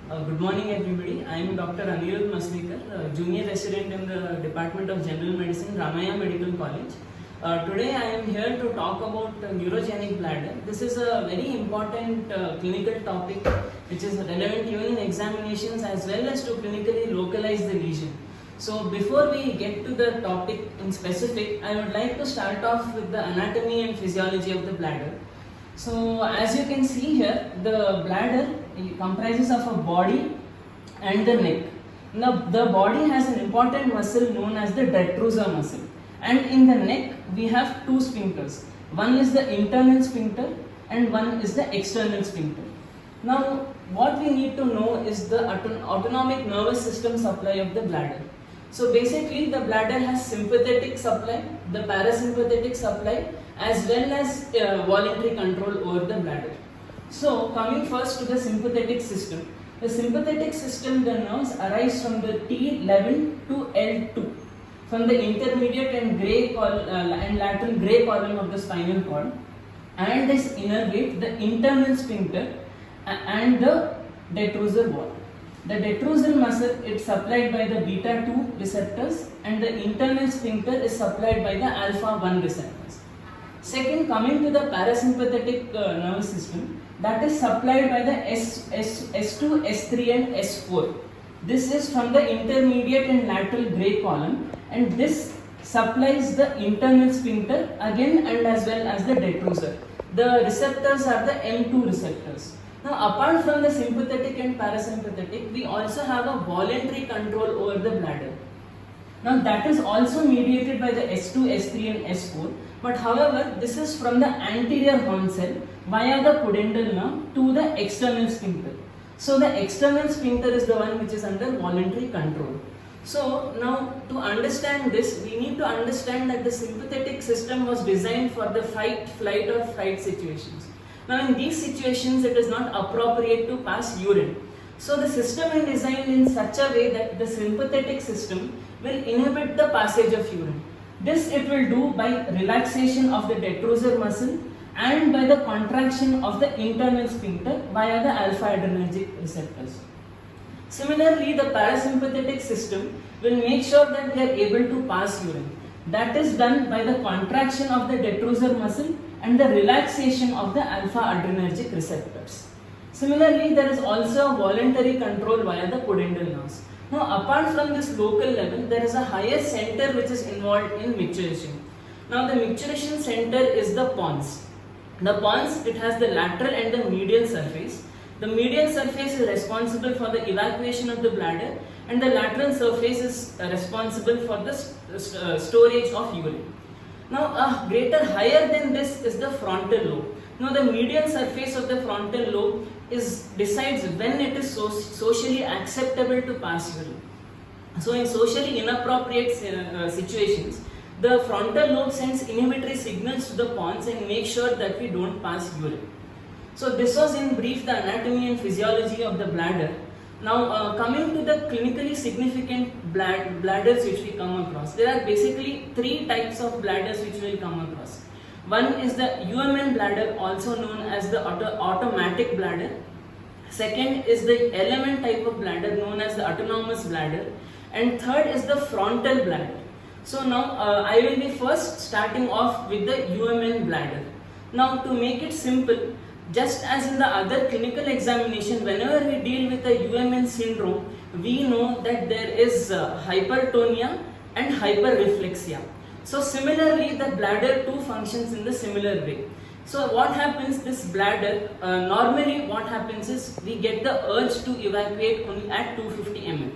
Good morning, everybody. I am Dr. Anirudh Maslikar, junior resident in the Department of General Medicine, Ramaya Medical College. Today, I am here to talk about neurogenic bladder. This is a very important clinical topic which is relevant even in examinations as well as to clinically localize the lesion. So, before we get to the topic in specific, I would like to start off with the anatomy and physiology of the bladder. So as you can see here, the bladder comprises of a body and the neck. Now the body has an important muscle known as the detrusor muscle, and in the neck we have two sphincters. One is the internal sphincter and one is the external sphincter. Now what we need to know is the autonomic nervous system supply of the bladder. So basically the bladder has sympathetic supply, the parasympathetic supply, as well as voluntary control over the bladder. So coming first to the sympathetic system. The sympathetic system, the nerves arise from the T11 to L2, from the intermediate and and lateral gray column of the spinal cord, and this innervate the internal sphincter and the detrusor wall. The detrusor muscle is supplied by the beta 2 receptors and the internal sphincter is supplied by the alpha 1 receptors. Second, coming to the parasympathetic nervous system, that is supplied by the S2, S3 and S4. This is from the intermediate and lateral gray column, and this supplies the internal sphincter again and as well as the detrusor. The receptors are the M2 receptors. Now apart from the sympathetic and parasympathetic, we also have a voluntary control over the bladder. Now that is also mediated by the S2, S3 and S4, but however this is from the anterior horn cell via the pudendal nerve to the external sphincter. So the external sphincter is the one which is under voluntary control. So now to understand this, we need to understand that the sympathetic system was designed for the fight, flight or fright situations. Now in these situations it is not appropriate to pass urine. So the system is designed in such a way that the sympathetic system will inhibit the passage of urine. This it will do by relaxation of the detrusor muscle and by the contraction of the internal sphincter via the alpha adrenergic receptors. Similarly, the parasympathetic system will make sure that we are able to pass urine. That is done by the contraction of the detrusor muscle and the relaxation of the alpha adrenergic receptors. Similarly, there is also a voluntary control via the pudendal nerves. Now, apart from this local level, there is a higher center which is involved in micturition. Now, the micturition center is the pons. The pons, it has the lateral and the medial surface. The medial surface is responsible for the evacuation of the bladder, and the lateral surface is responsible for the storage of urine. Now, a greater higher than this is the frontal lobe. Now, the medial surface of the frontal lobe decides when it is socially acceptable to pass urine. So, in socially inappropriate situations, the frontal lobe sends inhibitory signals to the pons and makes sure that we don't pass urine. So, this was in brief the anatomy and physiology of the bladder. Now, coming to the clinically significant bladders which we come across, there are basically three types of bladders which we will come across. One is the UMN bladder, also known as the automatic bladder. Second is the LMN type of bladder, known as the autonomous bladder. And third is the frontal bladder. So now I will be first starting off with the UMN bladder. Now to make it simple, just as in the other clinical examination, whenever we deal with a UMN syndrome, we know that there is hypertonia and hyperreflexia. So similarly, the bladder too functions in the similar way. So what happens, this bladder, normally what happens is we get the urge to evacuate only at 250 ml.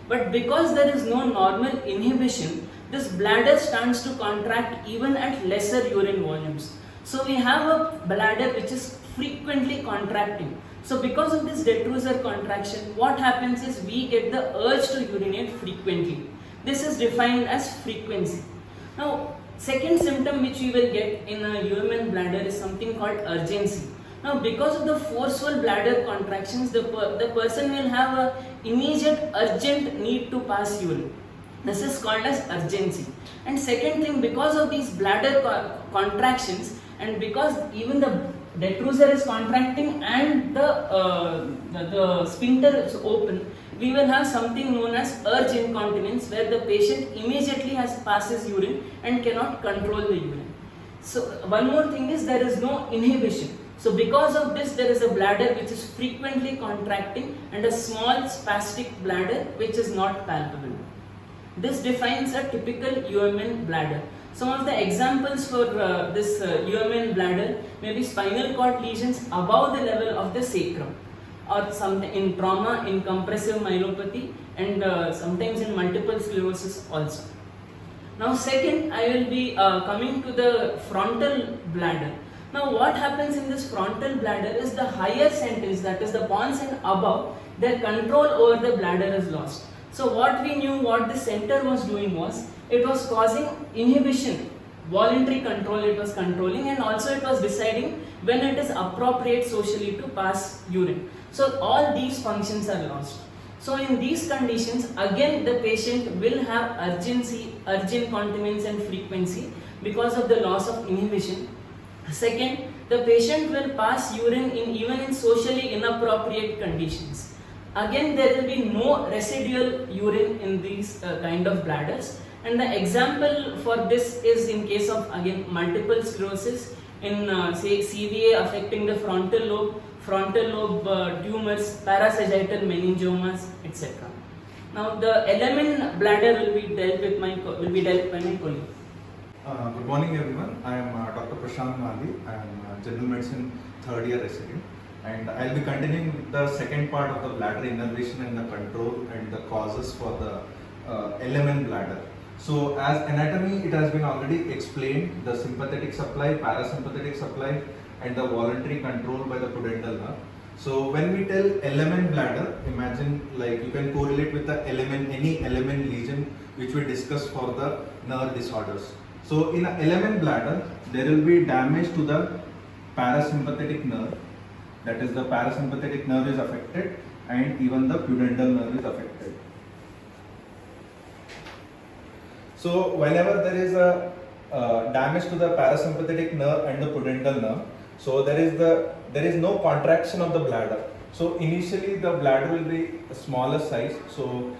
But because there is no normal inhibition, this bladder starts to contract even at lesser urine volumes. So we have a bladder which is frequently contracting. So because of this detrusor contraction, what happens is we get the urge to urinate frequently. This is defined as frequency. Now, second symptom which we will get in a UMN bladder is something called urgency. Now, because of the forceful bladder contractions, the person will have an immediate urgent need to pass urine. This is called as urgency. And second thing, because of these bladder contractions and because even the detrusor is contracting and the sphincter is open, we will have something known as urge incontinence, where the patient immediately passes urine and cannot control the urine. So one more thing is there is no inhibition. So because of this, there is a bladder which is frequently contracting and a small spastic bladder which is not palpable. This defines a typical UMN bladder. Some of the examples for this UMN bladder may be spinal cord lesions above the level of the sacrum, or something in trauma, in compressive myelopathy, and sometimes in multiple sclerosis also. Now second, I will be coming to the frontal bladder. Now what happens in this frontal bladder is the higher sentence, that is the pons and above, their control over the bladder is lost. So what we knew, what the center was doing was, it was causing inhibition, voluntary control it was controlling, and also it was deciding when it is appropriate socially to pass urine. So all these functions are lost. So in these conditions, again the patient will have urgency, urge incontinence and frequency because of the loss of inhibition. Second, the patient will pass urine even in socially inappropriate conditions. Again, there will be no residual urine in these kind of bladders. And the example for this is in case of, again, multiple sclerosis, in say CVA affecting the frontal lobe tumors, parasagittal meningiomas, etc. Now the LMN bladder will be dealt by my colleague. Good morning everyone. I am Dr. Prashant Mali. I am General Medicine third year resident, and I will be continuing with the second part of the bladder innervation and the control and the causes for the LMN bladder. So as anatomy, it has been already explained, the sympathetic supply, parasympathetic supply and the voluntary control by the pudendal nerve. So when we tell LMN bladder, imagine like you can correlate with the LMN, any LMN lesion which we discussed for the nerve disorders. So in a LMN bladder, there will be damage to the parasympathetic nerve, that is the parasympathetic nerve is affected and even the pudendal nerve is affected. So whenever there is a damage to the parasympathetic nerve and the pudendal nerve, so there is no contraction of the bladder. So initially the bladder will be a smaller size. So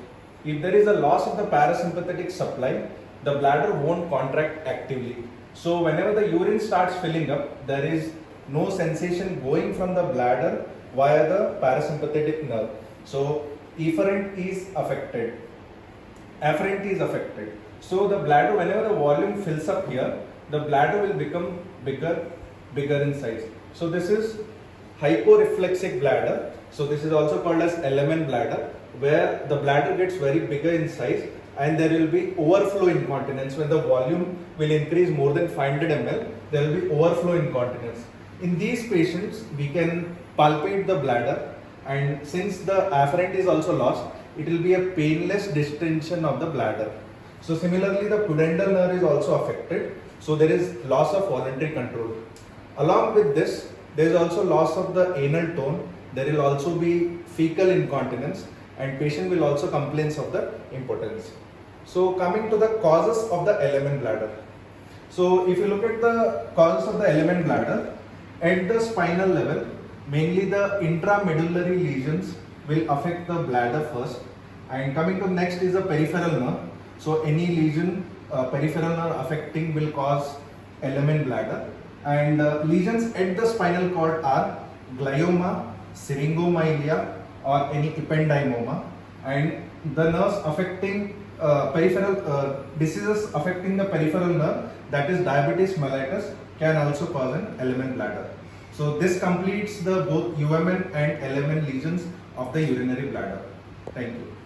if there is a loss of the parasympathetic supply, the bladder won't contract actively. So whenever the urine starts filling up, there is no sensation going from the bladder via the parasympathetic nerve. So efferent is affected, afferent is affected. So the bladder, whenever the volume fills up here, the bladder will become bigger in size. So this is hyporeflexic bladder. So this is also called as LMN bladder, where the bladder gets very bigger in size and there will be overflow incontinence. When the volume will increase more than 500 ml, there will be overflow incontinence. In these patients, we can palpate the bladder, and since the afferent is also lost, it will be a painless distension of the bladder. So similarly, the pudendal nerve is also affected. So there is loss of voluntary control. Along with this, there is also loss of the anal tone. There will also be fecal incontinence, and patient will also complain of the impotence. So coming to the causes of the LMN bladder. So if you look at the causes of the LMN bladder, at the spinal level, mainly the intramedullary lesions will affect the bladder first, and coming to next is the peripheral nerve. So any lesion, peripheral nerve affecting will cause LMN bladder, and lesions at the spinal cord are glioma, syringomyelia or any ependymoma, and the nerves affecting peripheral diseases affecting the peripheral nerve, that is diabetes mellitus, can also cause an LMN bladder. So this completes the both UMN and LMN lesions of the urinary bladder. Thank you.